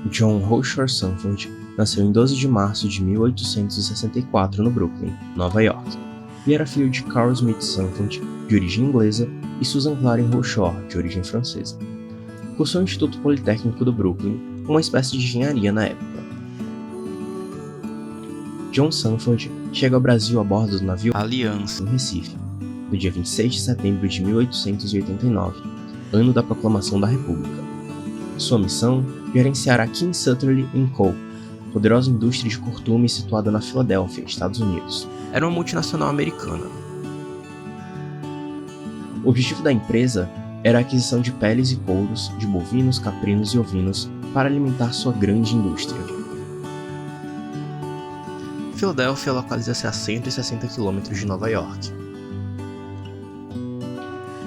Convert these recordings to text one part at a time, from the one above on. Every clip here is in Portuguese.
John Hoshore Sanford nasceu em 12 de março de 1864 no Brooklyn, Nova York, e era filho de Carl Smith Sanford, de origem inglesa, e Susan Claren Hoshore, de origem francesa. Cursou o Instituto Politécnico do Brooklyn, uma espécie de engenharia na época. John Sanford chega ao Brasil a bordo do navio Aliança, em Recife, no dia 26 de setembro de 1889, ano da proclamação da República. Sua missão: gerenciar a King Sutherland & Co., poderosa indústria de cortume situada na Filadélfia, Estados Unidos. Era uma multinacional americana. O objetivo da empresa era a aquisição de peles e couros de bovinos, caprinos e ovinos para alimentar sua grande indústria. Filadélfia localiza-se a 160 km de Nova York.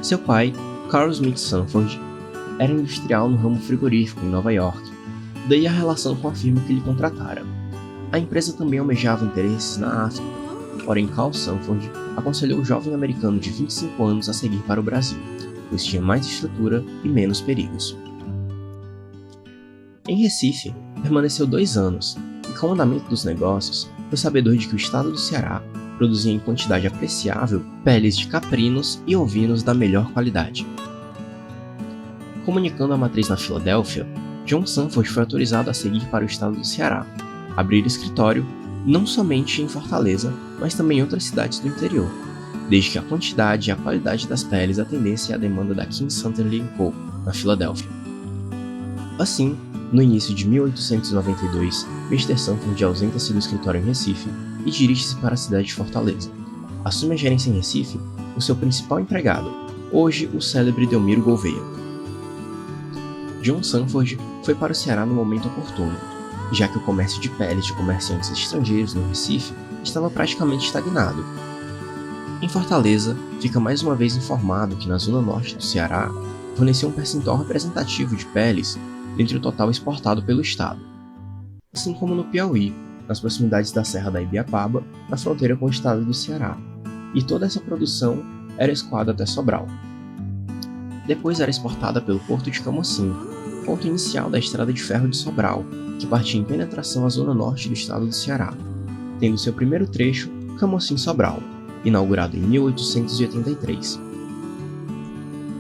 Seu pai, Carl Smith Sanford, era industrial no ramo frigorífico em Nova York, daí a relação com a firma que lhe contratara. A empresa também almejava interesses na África, porém Carl Sanford aconselhou o jovem americano de 25 anos a seguir para o Brasil, pois tinha mais estrutura e menos perigos. Em Recife, permaneceu 2 anos, e com o andamento dos negócios, foi sabedor de que o estado do Ceará produzia em quantidade apreciável peles de caprinos e ovinos da melhor qualidade. Comunicando a matriz na Filadélfia, John Sanford foi autorizado a seguir para o estado do Ceará, abrir escritório não somente em Fortaleza, mas também em outras cidades do interior, desde que a quantidade e a qualidade das peles atendessem à demanda da King Sutherland & Co., na Filadélfia. Assim, no início de 1892, Mr. Sanford ausenta-se do escritório em Recife e dirige-se para a cidade de Fortaleza. Assume a gerência em Recife o seu principal empregado, hoje o célebre Delmiro Gouveia. John Sanford foi para o Ceará no momento oportuno, já que o comércio de peles de comerciantes estrangeiros no Recife estava praticamente estagnado. Em Fortaleza, fica mais uma vez informado que na zona norte do Ceará fornecia um percentual representativo de peles dentre o total exportado pelo estado, assim como no Piauí, nas proximidades da Serra da Ibiapaba, na fronteira com o estado do Ceará, e toda essa produção era escoada até Sobral. Depois era exportada pelo Porto de Camocim, ponto inicial da estrada de ferro de Sobral, que partia em penetração à zona norte do estado do Ceará, tendo seu primeiro trecho Camocim-Sobral, inaugurado em 1883.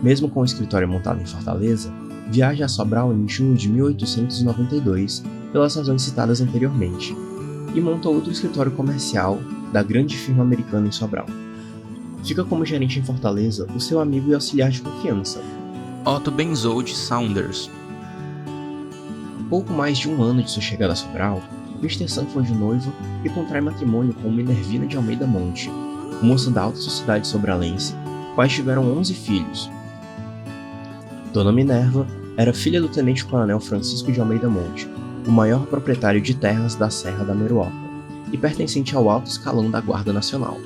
Mesmo com o escritório montado em Fortaleza, viaja a Sobral em junho de 1892, pelas razões citadas anteriormente, e monta outro escritório comercial da grande firma americana em Sobral. Fica como gerente em Fortaleza o seu amigo e auxiliar de confiança, Otto Benzold Saunders. Pouco mais de um ano de sua chegada a Sobral, Mr. Sanford noiva e contrai matrimônio com Minervina de Almeida Monte, moça da alta sociedade sobralense, quais tiveram 11 filhos. Dona Minerva era filha do tenente-coronel Francisco de Almeida Monte, o maior proprietário de terras da Serra da Meruoca, e pertencente ao alto escalão da Guarda Nacional.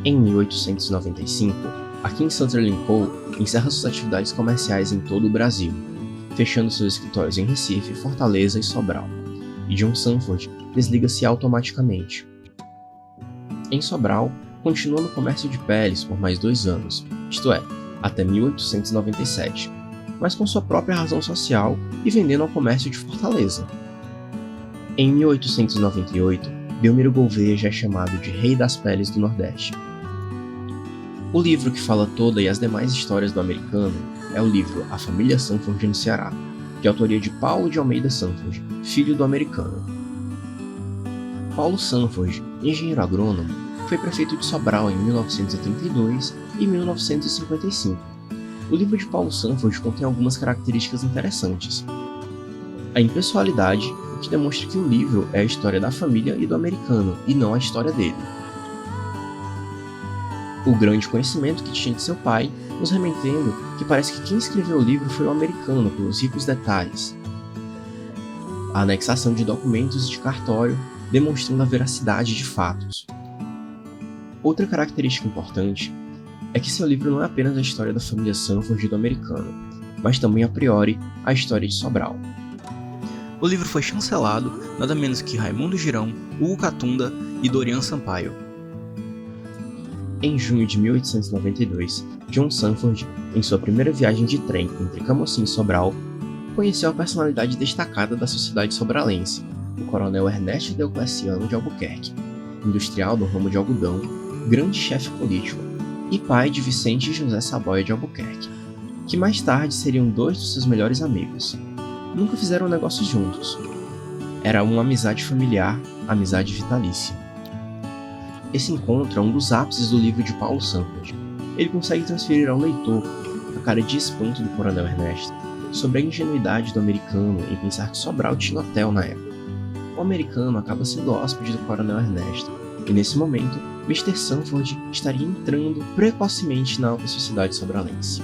Em 1895, a King Sutherland & Co. encerra suas atividades comerciais em todo o Brasil, fechando seus escritórios em Recife, Fortaleza e Sobral, e John Sanford desliga-se automaticamente. Em Sobral, continua no comércio de peles por mais 2 anos, isto é, até 1897, mas com sua própria razão social e vendendo ao comércio de Fortaleza. Em 1898, Delmiro Gouveia já é chamado de Rei das Peles do Nordeste. O livro que fala toda e as demais histórias do americano é o livro A Família Sanford no Ceará, de autoria de Paulo de Almeida Sanford, filho do americano. Paulo Sanford, engenheiro agrônomo, foi prefeito de Sobral em 1932 e 1955. O livro de Paulo Sanford contém algumas características interessantes. A impessoalidade, o que demonstra que o livro é a história da família e do americano, e não a história dele. O grande conhecimento que tinha de seu pai, nos remetendo que parece que quem escreveu o livro foi o americano pelos ricos detalhes. A anexação de documentos de cartório, demonstrando a veracidade de fatos. Outra característica importante é que seu livro não é apenas a história da família Sanford do americano, mas também, a priori, a história de Sobral. O livro foi chancelado nada menos que Raimundo Girão, Hugo Catunda e Dorian Sampaio. Em junho de 1892, John Sanford, em sua primeira viagem de trem entre Camocim e Sobral, conheceu a personalidade destacada da sociedade sobralense, o coronel Ernesto Diocleciano de Albuquerque, industrial do ramo de algodão, grande chefe político e pai de Vicente José Saboia de Albuquerque, que mais tarde seriam dois dos seus melhores amigos. Nunca fizeram negócios juntos. Era uma amizade familiar, amizade vitalícia. Esse encontro é um dos ápices do livro de Paulo Sanford. Ele consegue transferir ao leitor a cara de espanto do coronel Ernesto sobre a ingenuidade do americano em pensar que Sobral tinha hotel na época. O americano acaba sendo hóspede do coronel Ernesto, e nesse momento, Mr. Sanford estaria entrando precocemente na alta sociedade sobralense.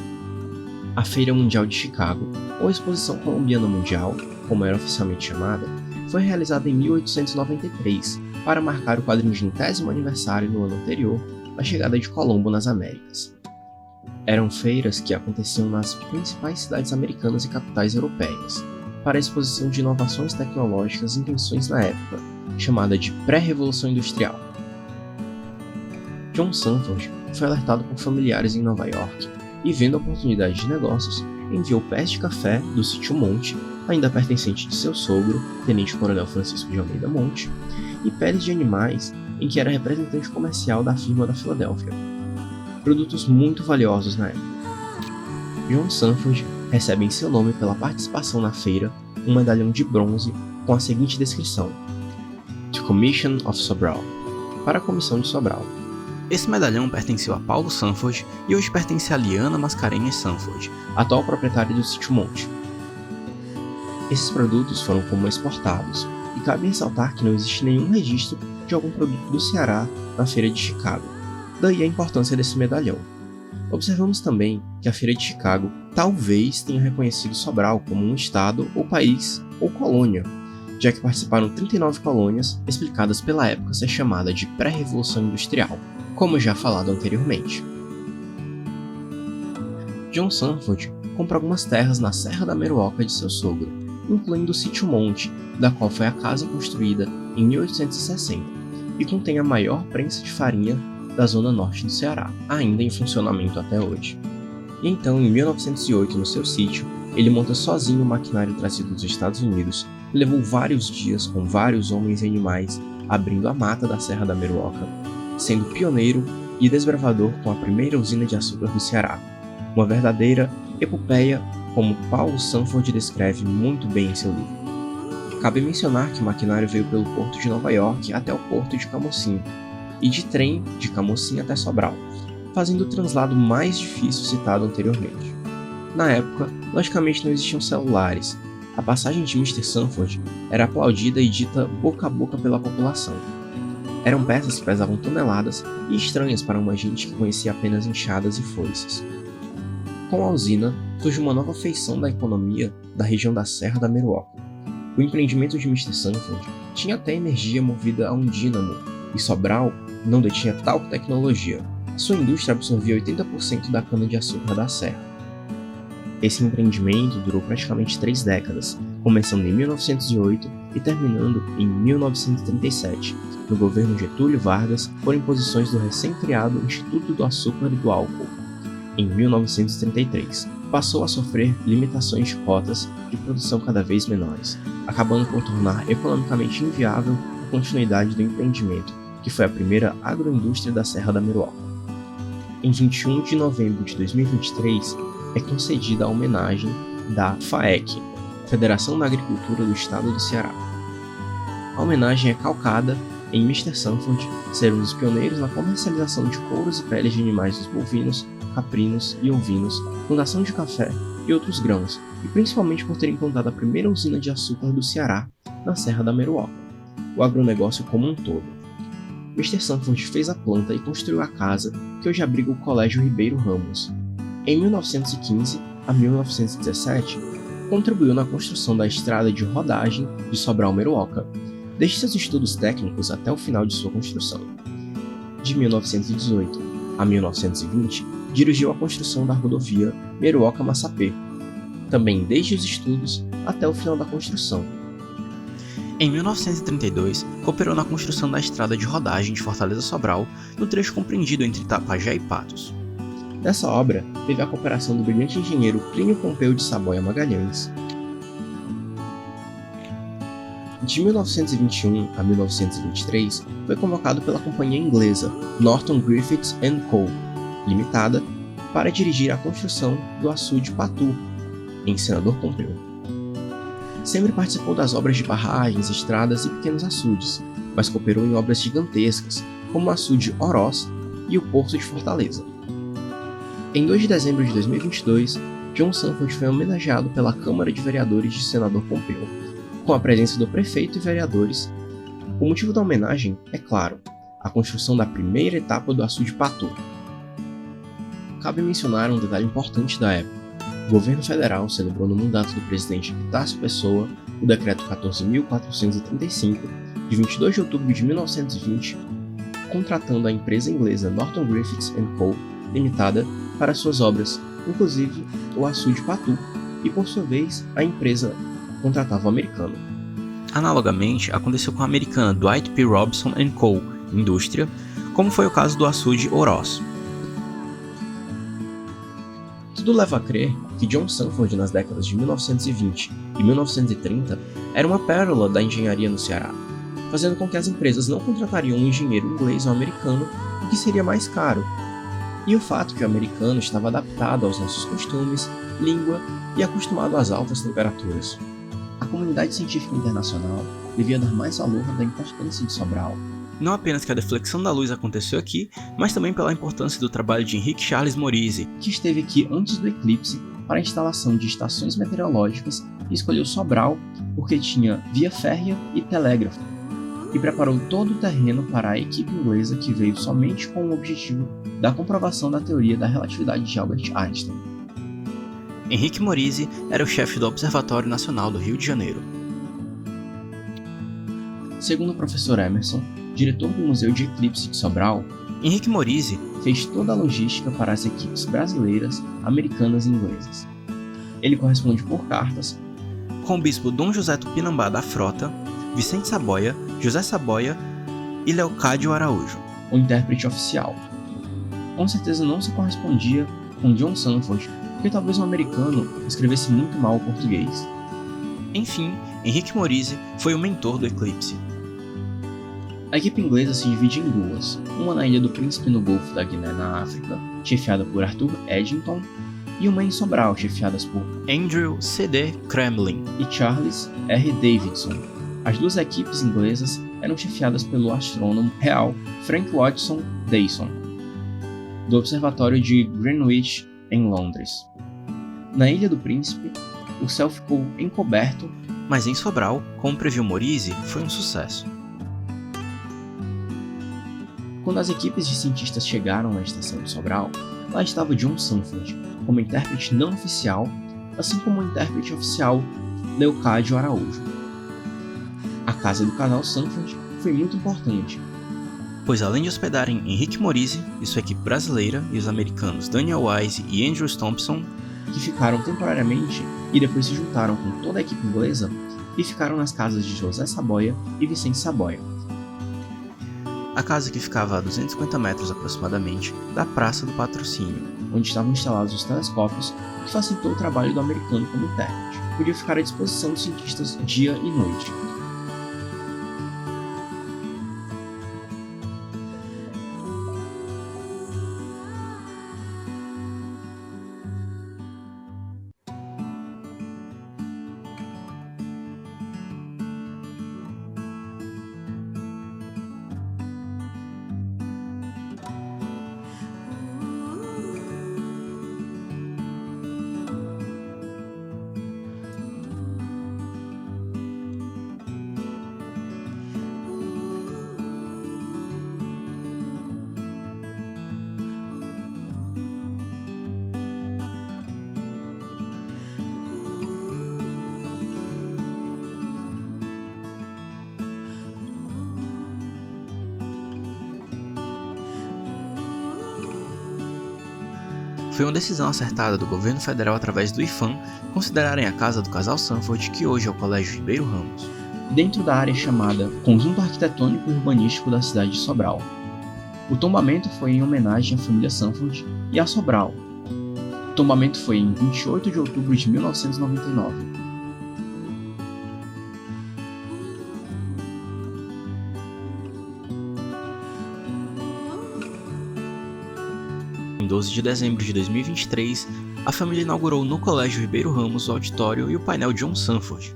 A Feira Mundial de Chicago, ou Exposição Colombiana Mundial, como era oficialmente chamada, foi realizada em 1893 para marcar o 40º aniversário no ano anterior da chegada de Colombo nas Américas. Eram feiras que aconteciam nas principais cidades americanas e capitais europeias, para a exposição de inovações tecnológicas e invenções na época, chamada de Pré-Revolução Industrial. John Sanford foi alertado por familiares em Nova York e, vendo a oportunidade de negócios, enviou pés de café do sítio Monte, ainda pertencente de seu sogro, tenente-coronel Francisco de Almeida Monte, e peles de animais, em que era representante comercial da firma da Filadélfia. Produtos muito valiosos na época. John Sanford recebe em seu nome pela participação na feira um medalhão de bronze com a seguinte descrição: To Commission of Sobral, para a Comissão de Sobral. Esse medalhão pertenceu a Paulo Sanford e hoje pertence a Liana Mascarenhas Sanford, atual proprietária do sítio Monte. Esses produtos foram como exportados, e cabe ressaltar que não existe nenhum registro de algum produto do Ceará na Feira de Chicago, daí a importância desse medalhão. Observamos também que a Feira de Chicago talvez tenha reconhecido Sobral como um estado ou país ou colônia, já que participaram 39 colônias, explicadas pela época ser chamada de Pré-Revolução Industrial, como já falado anteriormente. John Sanford compra algumas terras na Serra da Meruoca de seu sogro, incluindo o sítio Monte, da qual foi a casa construída em 1860, e contém a maior prensa de farinha da zona norte do Ceará, ainda em funcionamento até hoje. E então, em 1908, no seu sítio, ele monta sozinho o maquinário trazido dos Estados Unidos e levou vários dias com vários homens e animais abrindo a mata da Serra da Meruoca, sendo pioneiro e desbravador com a primeira usina de açúcar do Ceará. Uma verdadeira epopeia, como Paulo Sanford descreve muito bem em seu livro. Cabe mencionar que o maquinário veio pelo porto de Nova York até o porto de Camocim, e de trem de Camocim até Sobral, fazendo o translado mais difícil citado anteriormente. Na época, logicamente não existiam celulares. A passagem de Mr. Sanford era aplaudida e dita boca a boca pela população. Eram peças que pesavam toneladas e estranhas para uma gente que conhecia apenas enxadas e foices. Com a usina, surge uma nova feição da economia da região da Serra da Meruoca. O empreendimento de Mr. Sanford tinha até energia movida a um dínamo, e Sobral não detinha tal tecnologia. Sua indústria absorvia 80% da cana-de-açúcar da serra. Esse empreendimento durou praticamente 3 décadas, começando em 1908 e terminando em 1937, no governo Getúlio Vargas, por imposições do recém-criado Instituto do Açúcar e do Álcool. Em 1933, passou a sofrer limitações de cotas de produção cada vez menores, acabando por tornar economicamente inviável a continuidade do empreendimento, que foi a primeira agroindústria da Serra da Meruoca. Em 21 de novembro de 2023, é concedida a homenagem da FAEC, Federação da Agricultura do Estado do Ceará. A homenagem é calcada em Mr. Sanford ser um dos pioneiros na comercialização de couros e peles de animais dos bovinos, caprinos e ovinos, plantação de café e outros grãos, e principalmente por ter implantado a primeira usina de açúcar do Ceará na Serra da Meruoca, o agronegócio como um todo. Mr. Sanford fez a planta e construiu a casa que hoje abriga o Colégio Ribeiro Ramos. Em 1915 a 1917, contribuiu na construção da estrada de rodagem de Sobral-Meruoca, desde seus estudos técnicos até o final de sua construção. De 1918 a 1920, dirigiu a construção da rodovia Meruoca-Massapê, também desde os estudos até o final da construção. Em 1932, cooperou na construção da estrada de rodagem de Fortaleza-Sobral, no trecho compreendido entre Tapajé e Patos. Nessa obra, teve a cooperação do brilhante engenheiro Plínio Pompeu de Saboia Magalhães. De 1921 a 1923, foi convocado pela companhia inglesa Norton Griffiths Co., Limitada, para dirigir a construção do açude Patu, em Senador Pompeu. Sempre participou das obras de barragens, estradas e pequenos açudes, mas cooperou em obras gigantescas, como o açude Oroz e o Porto de Fortaleza. Em 2 de dezembro de 2022, John Sanford foi homenageado pela Câmara de Vereadores de Senador Pompeu, com a presença do prefeito e vereadores. O motivo da homenagem é claro, a construção da primeira etapa do açude Patu. Cabe mencionar um detalhe importante da época. O governo federal celebrou no mandato do presidente Epitácio Pessoa o Decreto 14.435, de 22 de outubro de 1920, contratando a empresa inglesa Norton Griffiths Co., Limitada, para suas obras, inclusive o açude Patu, e por sua vez a empresa contratava o americano. Analogamente, aconteceu com a americana Dwight P. Robson Co., Indústria, como foi o caso do açude Oroz. Tudo leva a crer que John Sanford, nas décadas de 1920 e 1930, era uma pérola da engenharia no Ceará, fazendo com que as empresas não contratariam um engenheiro inglês ou americano, o que seria mais caro, e o fato que o americano estava adaptado aos nossos costumes, língua e acostumado às altas temperaturas. A comunidade científica internacional devia dar mais valor da importância de Sobral. Não apenas que a deflexão da luz aconteceu aqui, mas também pela importância do trabalho de Henrique Charles Morizzi, que esteve aqui antes do eclipse para a instalação de estações meteorológicas e escolheu Sobral porque tinha via férrea e telégrafo, e preparou todo o terreno para a equipe inglesa que veio somente com o objetivo da comprovação da teoria da relatividade de Albert Einstein. Henrique Morizzi era o chefe do Observatório Nacional do Rio de Janeiro. Segundo o professor Emerson, diretor do Museu de Eclipse de Sobral, Henrique Morizzi fez toda a logística para as equipes brasileiras, americanas e inglesas. Ele corresponde por cartas com o bispo Dom José Tupinambá da Frota, Vicente Saboia, José Saboia e Leocádio Araújo, o intérprete oficial. Com certeza não se correspondia com John Sanford, porque talvez um americano escrevesse muito mal o português. Enfim, Henrique Morizzi foi o mentor do eclipse. A equipe inglesa se divide em duas, uma na Ilha do Príncipe no Golfo da Guiné, na África, chefiada por Arthur Eddington, e uma em Sobral, chefiadas por Andrew C.D. Kremlin e Charles R. Davidson. As duas equipes inglesas eram chefiadas pelo astrônomo real Frank Watson Dyson, do Observatório de Greenwich, em Londres. Na Ilha do Príncipe, o céu ficou encoberto, mas em Sobral, como previu Morizzi, foi um sucesso. Quando as equipes de cientistas chegaram na estação de Sobral, lá estava John Sanford, como intérprete não oficial, assim como o intérprete oficial Leocádio Araújo. A casa do casal Sanford foi muito importante, pois além de hospedarem Henrique Morizzi e sua equipe brasileira e os americanos Daniel Wise e Andrew Thompson, que ficaram temporariamente e depois se juntaram com toda a equipe inglesa e ficaram nas casas de José Saboia e Vicente Saboia. A casa que ficava a 250 metros aproximadamente da Praça do Patrocínio, onde estavam instalados os telescópios, que facilitou o trabalho do americano como intérprete. Podia ficar à disposição dos cientistas dia e noite. Foi uma decisão acertada do governo federal através do IFAM considerarem a casa do casal Sanford, que hoje é o Colégio Ribeiro Ramos, dentro da área chamada Conjunto Arquitetônico e Urbanístico da cidade de Sobral. O tombamento foi em homenagem à família Sanford e a Sobral. O tombamento foi em 28 de outubro de 1999. em 12 de dezembro de 2023, a família inaugurou no Colégio Ribeiro Ramos o auditório e o painel John Sanford.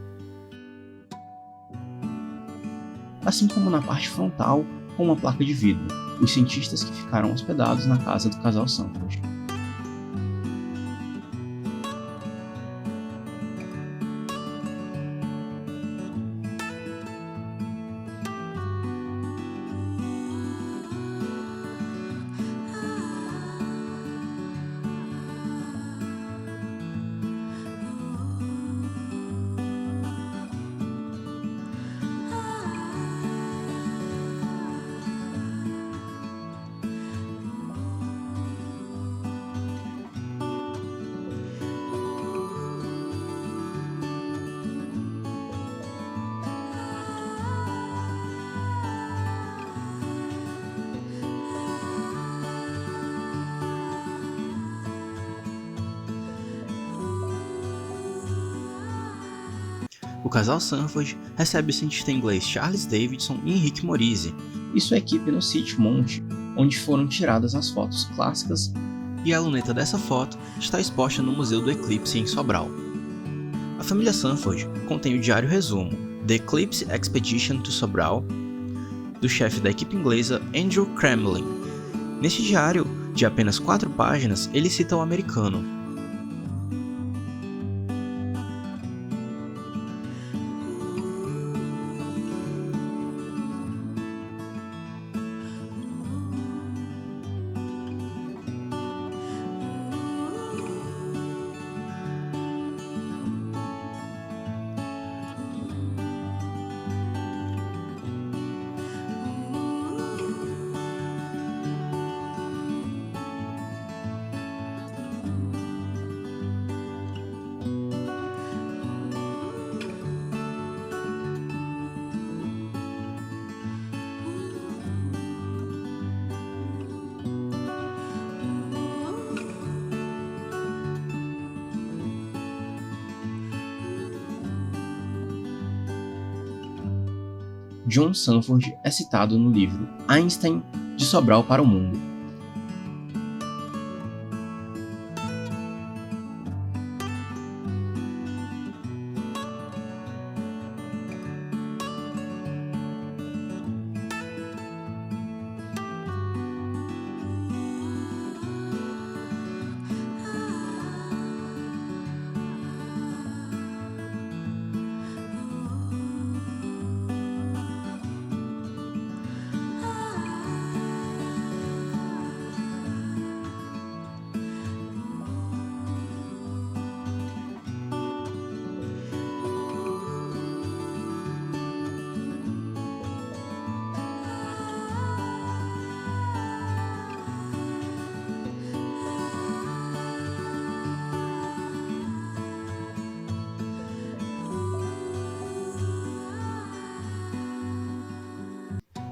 Assim como na parte frontal, com uma placa de vidro, os cientistas que ficaram hospedados na casa do casal Sanford. O casal Sanford recebe o cientista inglês Charles Davidson e Henrique Morise e sua equipe no sítio Monte, onde foram tiradas as fotos clássicas, e a luneta dessa foto está exposta no Museu do Eclipse em Sobral. A família Sanford contém o diário resumo The Eclipse Expedition to Sobral, do chefe da equipe inglesa Andrew Kremlin. Neste diário, de apenas 4 páginas, ele cita o americano. John Sanford é citado no livro Einstein, de Sobral para o Mundo.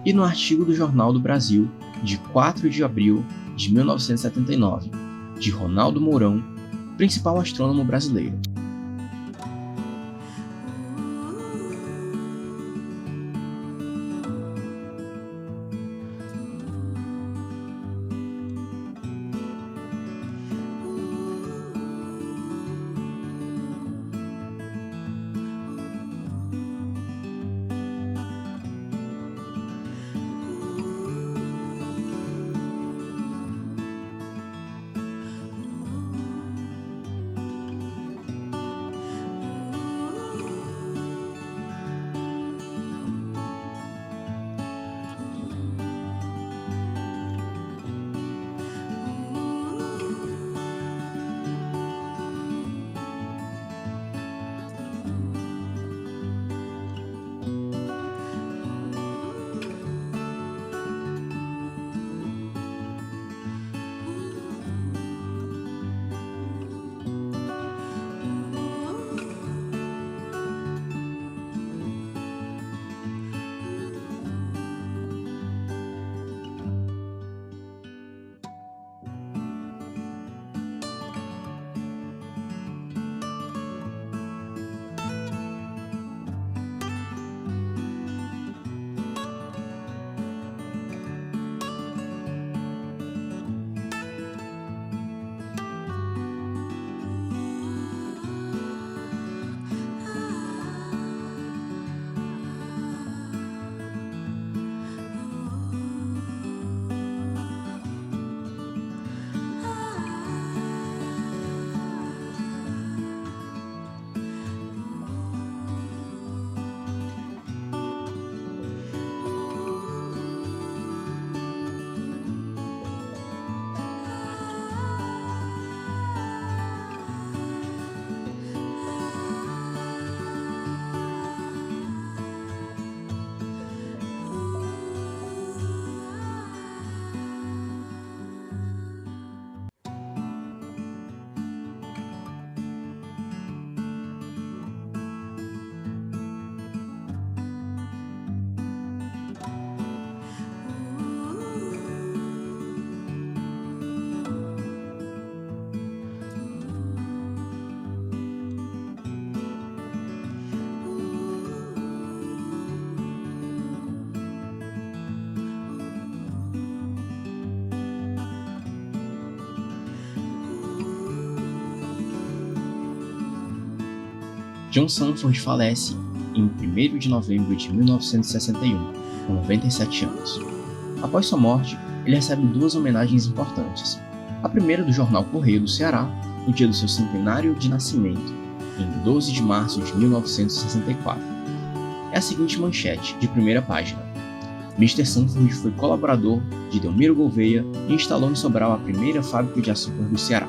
E no artigo do Jornal do Brasil, de 4 de abril de 1979, de Ronaldo Mourão, principal astrônomo brasileiro. John Sanford falece em 1º de novembro de 1961, com 97 anos. Após sua morte, ele recebe 2 homenagens importantes. A primeira do jornal Correio do Ceará, no dia do seu centenário de nascimento, em 12 de março de 1964. É a seguinte manchete, de primeira página. Mr. Sanford foi colaborador de Delmiro Gouveia e instalou em Sobral a primeira fábrica de açúcar do Ceará.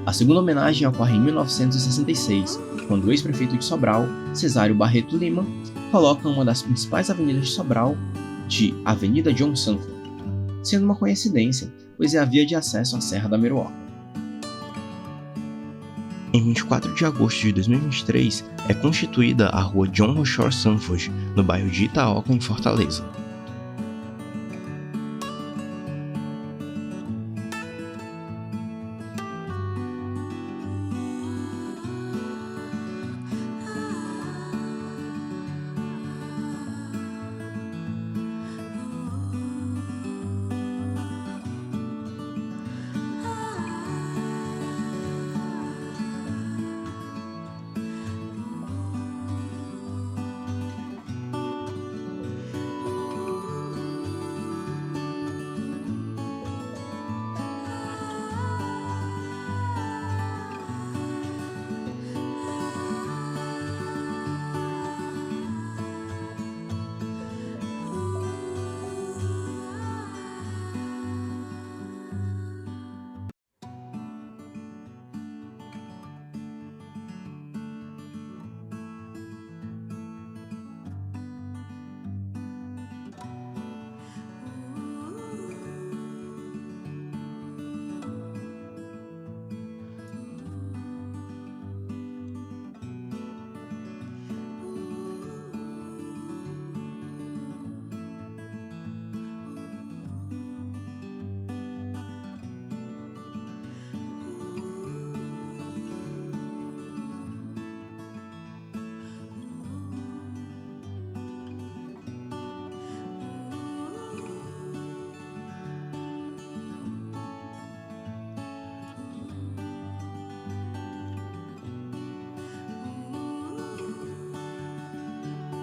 A segunda homenagem ocorre em 1966, quando o ex-prefeito de Sobral, Cesário Barreto Lima, coloca uma das principais avenidas de Sobral de Avenida John Sanford, sendo uma coincidência, pois é a via de acesso à Serra da Meruoca. Em 24 de agosto de 2023, é constituída a Rua John Rochor Sanford, no bairro de Itaoca, em Fortaleza.